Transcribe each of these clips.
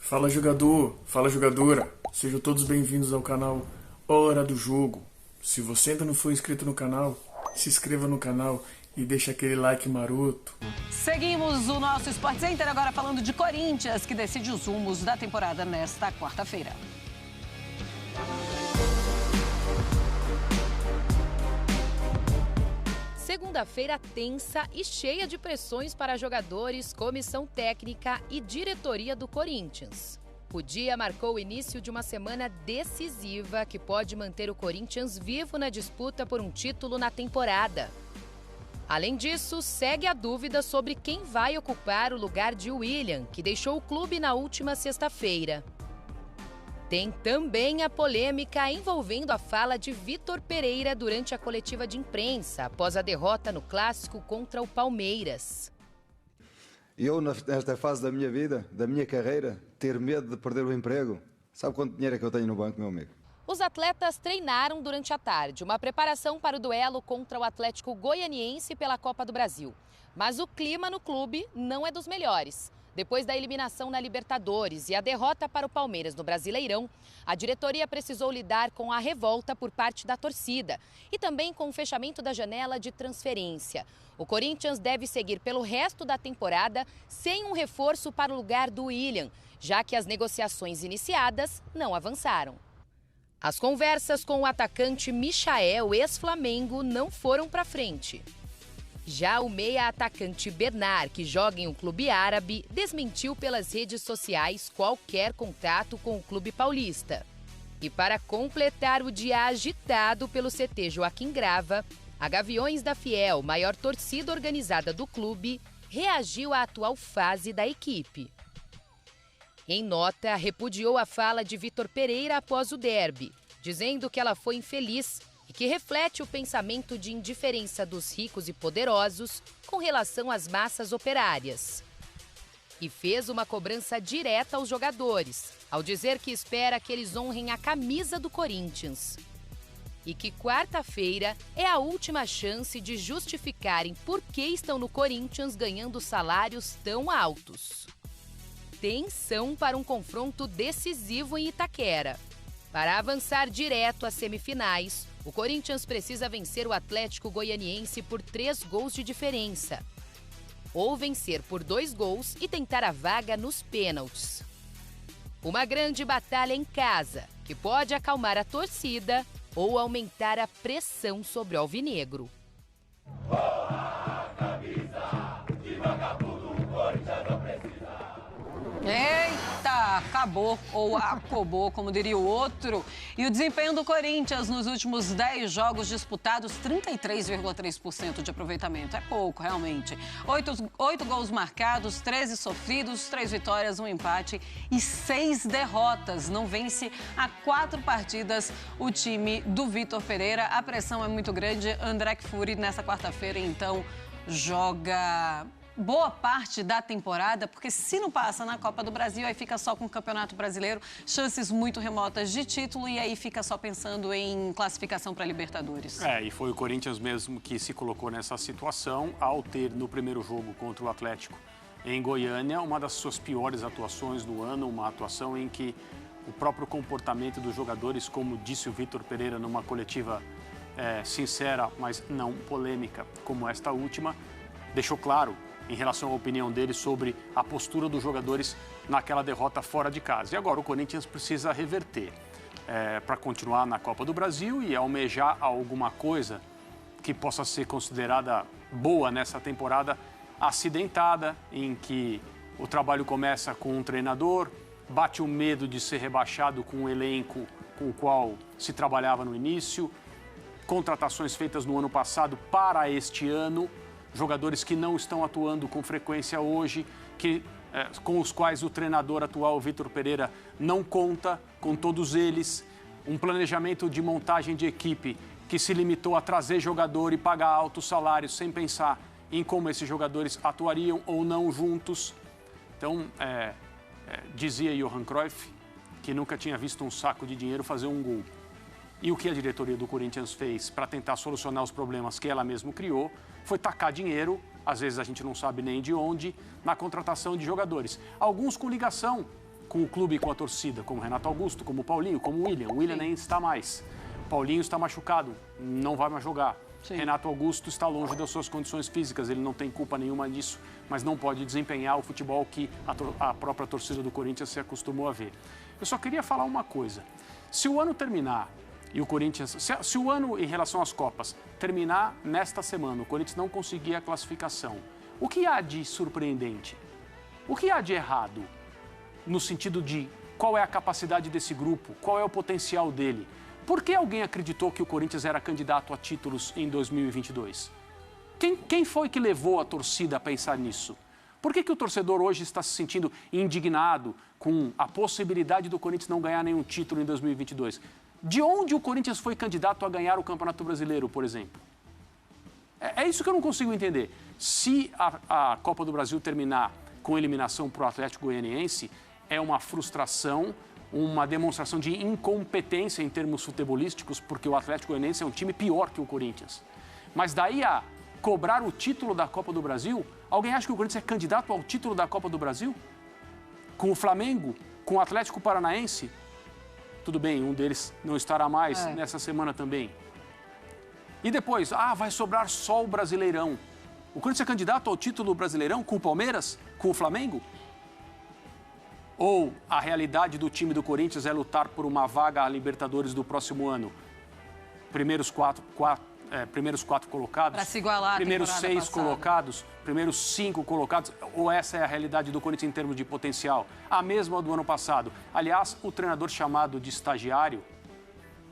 Fala jogador, fala jogadora, sejam todos bem-vindos ao canal Hora do Jogo. Se você ainda não for inscrito no canal, se inscreva no canal e deixa aquele like maroto. Seguimos o nosso Sport Center agora falando de Corinthians, que decide os rumos da temporada nesta quarta-feira. Segunda-feira tensa e cheia de pressões para jogadores, comissão técnica e diretoria do Corinthians. O dia marcou o início de uma semana decisiva que pode manter o Corinthians vivo na disputa por um título na temporada. Além disso, segue a dúvida sobre quem vai ocupar o lugar de William, que deixou o clube na última sexta-feira. Tem também a polêmica envolvendo a fala de Vitor Pereira durante a coletiva de imprensa, após a derrota no Clássico contra o Palmeiras. Eu, nesta fase da minha vida, da minha carreira, ter medo de perder o emprego, sabe quanto dinheiro é que eu tenho no banco, meu amigo? Os atletas treinaram durante a tarde, uma preparação para o duelo contra o Atlético Goianiense pela Copa do Brasil. Mas o clima no clube não é dos melhores. Depois da eliminação na Libertadores e a derrota para o Palmeiras no Brasileirão, a diretoria precisou lidar com a revolta por parte da torcida e também com o fechamento da janela de transferência. O Corinthians deve seguir pelo resto da temporada sem um reforço para o lugar do William, já que as negociações iniciadas não avançaram. As conversas com o atacante Michael, ex-Flamengo, não foram para frente. Já o meia-atacante Bernard, que joga em um clube árabe, desmentiu pelas redes sociais qualquer contato com o clube paulista. E para completar o dia agitado pelo CT Joaquim Grava, a Gaviões da Fiel, maior torcida organizada do clube, reagiu à atual fase da equipe. Em nota, repudiou a fala de Vitor Pereira após o derby, dizendo que ela foi infeliz e que reflete o pensamento de indiferença dos ricos e poderosos com relação às massas operárias. E fez uma cobrança direta aos jogadores, ao dizer que espera que eles honrem a camisa do Corinthians. E que quarta-feira é a última chance de justificarem por que estão no Corinthians ganhando salários tão altos. Tensão para um confronto decisivo em Itaquera. Para avançar direto às semifinais, o Corinthians precisa vencer o Atlético Goianiense por 3 gols de diferença. Ou vencer por 2 gols e tentar a vaga nos pênaltis. Uma grande batalha em casa, que pode acalmar a torcida ou aumentar a pressão sobre o alvinegro. Eita, acabou ou acobou, como diria o outro. E o desempenho do Corinthians nos últimos 10 jogos disputados, 33,3% de aproveitamento. É pouco, realmente. 8 gols marcados, 13 sofridos, 3 vitórias, 1 empate e 6 derrotas. Não vence há 4 partidas o time do Vitor Pereira. A pressão é muito grande. André Kfouri, nessa quarta-feira, então, joga boa parte da temporada, porque se não passa na Copa do Brasil, aí fica só com o Campeonato Brasileiro, chances muito remotas de título e aí fica só pensando em classificação para Libertadores. E foi o Corinthians mesmo que se colocou nessa situação ao ter no primeiro jogo contra o Atlético em Goiânia uma das suas piores atuações do ano, uma atuação em que o próprio comportamento dos jogadores, como disse o Vitor Pereira numa coletiva sincera, mas não polêmica, como esta última, deixou claro em relação à opinião dele sobre a postura dos jogadores naquela derrota fora de casa. E agora o Corinthians precisa reverter para continuar na Copa do Brasil e almejar alguma coisa que possa ser considerada boa nessa temporada acidentada, em que o trabalho começa com um treinador, bate o medo de ser rebaixado com um elenco com o qual se trabalhava no início, contratações feitas no ano passado para este ano, jogadores que não estão atuando com frequência hoje, com os quais o treinador atual, Vitor Pereira, não conta com todos eles. Um planejamento de montagem de equipe que se limitou a trazer jogador e pagar altos salários sem pensar em como esses jogadores atuariam ou não juntos. Então, dizia Johan Cruyff que nunca tinha visto um saco de dinheiro fazer um gol. E o que a diretoria do Corinthians fez para tentar solucionar os problemas que ela mesma criou foi tacar dinheiro, às vezes a gente não sabe nem de onde, na contratação de jogadores. Alguns com ligação com o clube e com a torcida, como Renato Augusto, como o Paulinho, como o William. O William nem está mais. Paulinho está machucado, não vai mais jogar. Sim. Renato Augusto está longe das suas condições físicas, ele não tem culpa nenhuma disso, mas não pode desempenhar o futebol que a própria torcida do Corinthians se acostumou a ver. Eu só queria falar uma coisa. Se o ano terminar e o Corinthians... Se o ano em relação às Copas terminar nesta semana, o Corinthians não conseguir a classificação, o que há de surpreendente? O que há de errado? No sentido de qual é a capacidade desse grupo, qual é o potencial dele. Por que alguém acreditou que o Corinthians era candidato a títulos em 2022? Quem foi que levou a torcida a pensar nisso? Por que o torcedor hoje está se sentindo indignado com a possibilidade do Corinthians não ganhar nenhum título em 2022? De onde o Corinthians foi candidato a ganhar o Campeonato Brasileiro, por exemplo? É isso que eu não consigo entender. Se a Copa do Brasil terminar com eliminação para o Atlético Goianiense, é uma frustração, uma demonstração de incompetência em termos futebolísticos, porque o Atlético Goianiense é um time pior que o Corinthians. Mas daí a cobrar o título da Copa do Brasil, alguém acha que o Corinthians é candidato ao título da Copa do Brasil? Com o Flamengo? Com o Atlético Paranaense? Tudo bem, um deles não estará mais nessa semana também. E depois, vai sobrar só o Brasileirão. O Corinthians é candidato ao título Brasileirão com o Palmeiras? Com o Flamengo? Ou a realidade do time do Corinthians é lutar por uma vaga à Libertadores do próximo ano? Primeiros quatro colocados? Para se igualar primeiros 6 colocados? Primeiros 5 colocados? Ou essa é a realidade do Corinthians em termos de potencial? A mesma do ano passado. Aliás, o treinador chamado de estagiário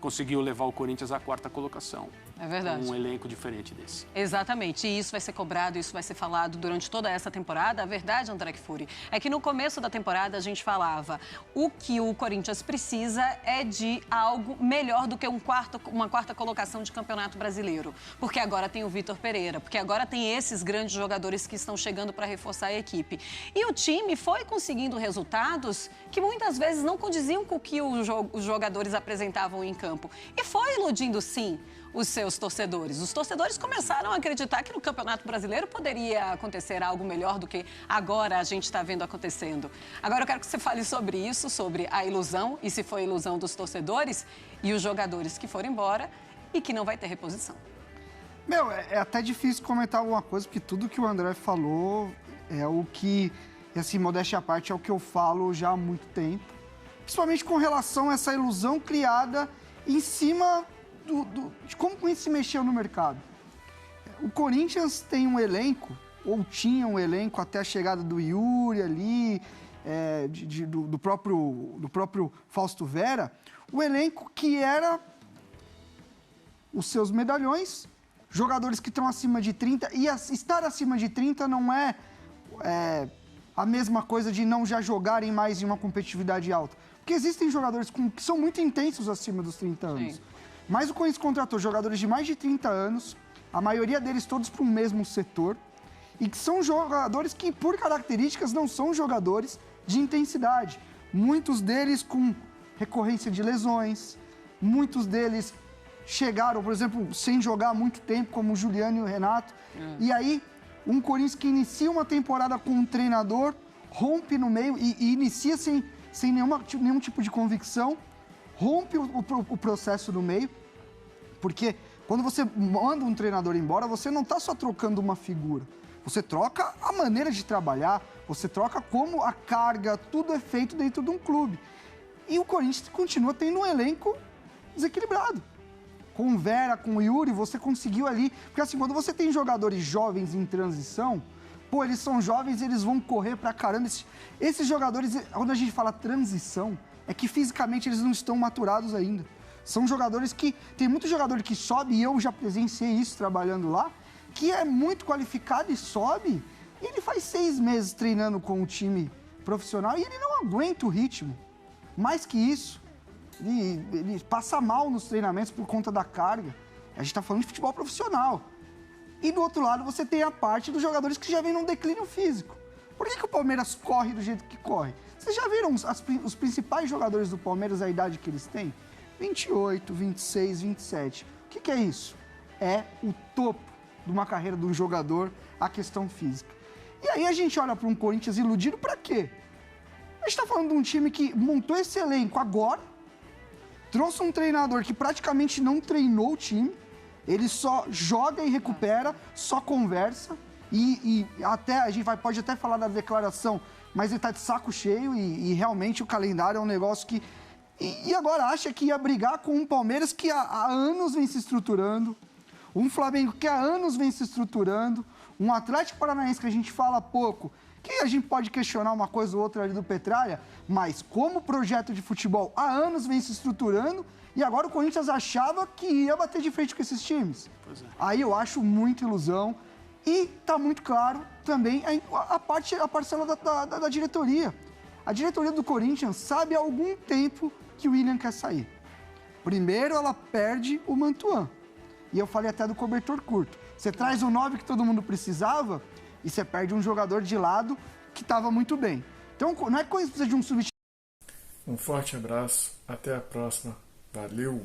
conseguiu levar o Corinthians à 4ª colocação. É verdade. Um elenco diferente desse. Exatamente. E isso vai ser cobrado, isso vai ser falado durante toda essa temporada. A verdade, André Kfouri, é que no começo da temporada a gente falava o que o Corinthians precisa é de algo melhor do que uma 4ª colocação de Campeonato Brasileiro. Porque agora tem o Vitor Pereira, porque agora tem esses grandes jogadores que estão chegando para reforçar a equipe. E o time foi conseguindo resultados que muitas vezes não condiziam com o que os jogadores apresentavam em campo. E foi iludindo, sim, os seus torcedores. Os torcedores começaram a acreditar que no Campeonato Brasileiro poderia acontecer algo melhor do que agora a gente está vendo acontecendo. Agora eu quero que você fale sobre isso, sobre a ilusão e se foi ilusão dos torcedores e os jogadores que foram embora e que não vai ter reposição. É até difícil comentar alguma coisa, porque tudo que o André falou é o que, assim, modéstia à parte, é o que eu falo já há muito tempo. Principalmente com relação a essa ilusão criada em cima de como se mexeu no mercado. O Corinthians tem um elenco, ou tinha um elenco até a chegada do Yuri ali, do próprio Fausto Vera, o elenco que era os seus medalhões, jogadores que estão acima de 30, e estar acima de 30 não é a mesma coisa de não já jogarem mais em uma competitividade alta. Porque existem jogadores que são muito intensos acima dos 30 anos. Sim. Mas o Corinthians contratou jogadores de mais de 30 anos, a maioria deles todos para o mesmo setor, e que são jogadores que, por características, não são jogadores de intensidade. Muitos deles com recorrência de lesões, muitos deles chegaram, por exemplo, sem jogar há muito tempo, como o Juliano e o Renato. E aí, um Corinthians que inicia uma temporada com um treinador, rompe no meio e inicia sem nenhum tipo de convicção, rompe o processo no meio, porque quando você manda um treinador embora, você não está só trocando uma figura, você troca a maneira de trabalhar, você troca como a carga, tudo é feito dentro de um clube. E o Corinthians continua tendo um elenco desequilibrado. Com o Vera, com o Yuri, você conseguiu ali, porque assim, quando você tem jogadores jovens em transição, eles são jovens, eles vão correr pra caramba. Esses jogadores, quando a gente fala transição, é que fisicamente eles não estão maturados ainda. São jogadores que... Tem muito jogador que sobe, e eu já presenciei isso trabalhando lá, que é muito qualificado e sobe, e ele faz 6 meses treinando com o time profissional e ele não aguenta o ritmo. Mais que isso, ele passa mal nos treinamentos por conta da carga. A gente está falando de futebol profissional. E do outro lado você tem a parte dos jogadores que já vêm num declínio físico. Por que o Palmeiras corre do jeito que corre? Vocês já viram os principais jogadores do Palmeiras, a idade que eles têm? 28, 26, 27. O que é isso? É o topo de uma carreira de um jogador, a questão física. E aí a gente olha para um Corinthians iludido para quê? A gente tá falando de um time que montou esse elenco agora, trouxe um treinador que praticamente não treinou o time, ele só joga e recupera, só conversa, e até a gente pode até falar da declaração, mas ele tá de saco cheio e realmente o calendário é um negócio que... E agora acha que ia brigar com um Palmeiras que há anos vem se estruturando, um Flamengo que há anos vem se estruturando, um Atlético Paranaense que a gente fala pouco, que a gente pode questionar uma coisa ou outra ali do Petralha, mas como projeto de futebol há anos vem se estruturando e agora o Corinthians achava que ia bater de frente com esses times. Pois é. Aí eu acho muita ilusão e tá muito claro também a parcela da diretoria. A diretoria do Corinthians sabe há algum tempo que o William quer sair. Primeiro ela perde o Mantuan. E eu falei até do cobertor curto. Você traz o 9 que todo mundo precisava e você perde um jogador de lado que estava muito bem. Então, não é coisa que precisa de um substituto. Um forte abraço, até a próxima. Valeu!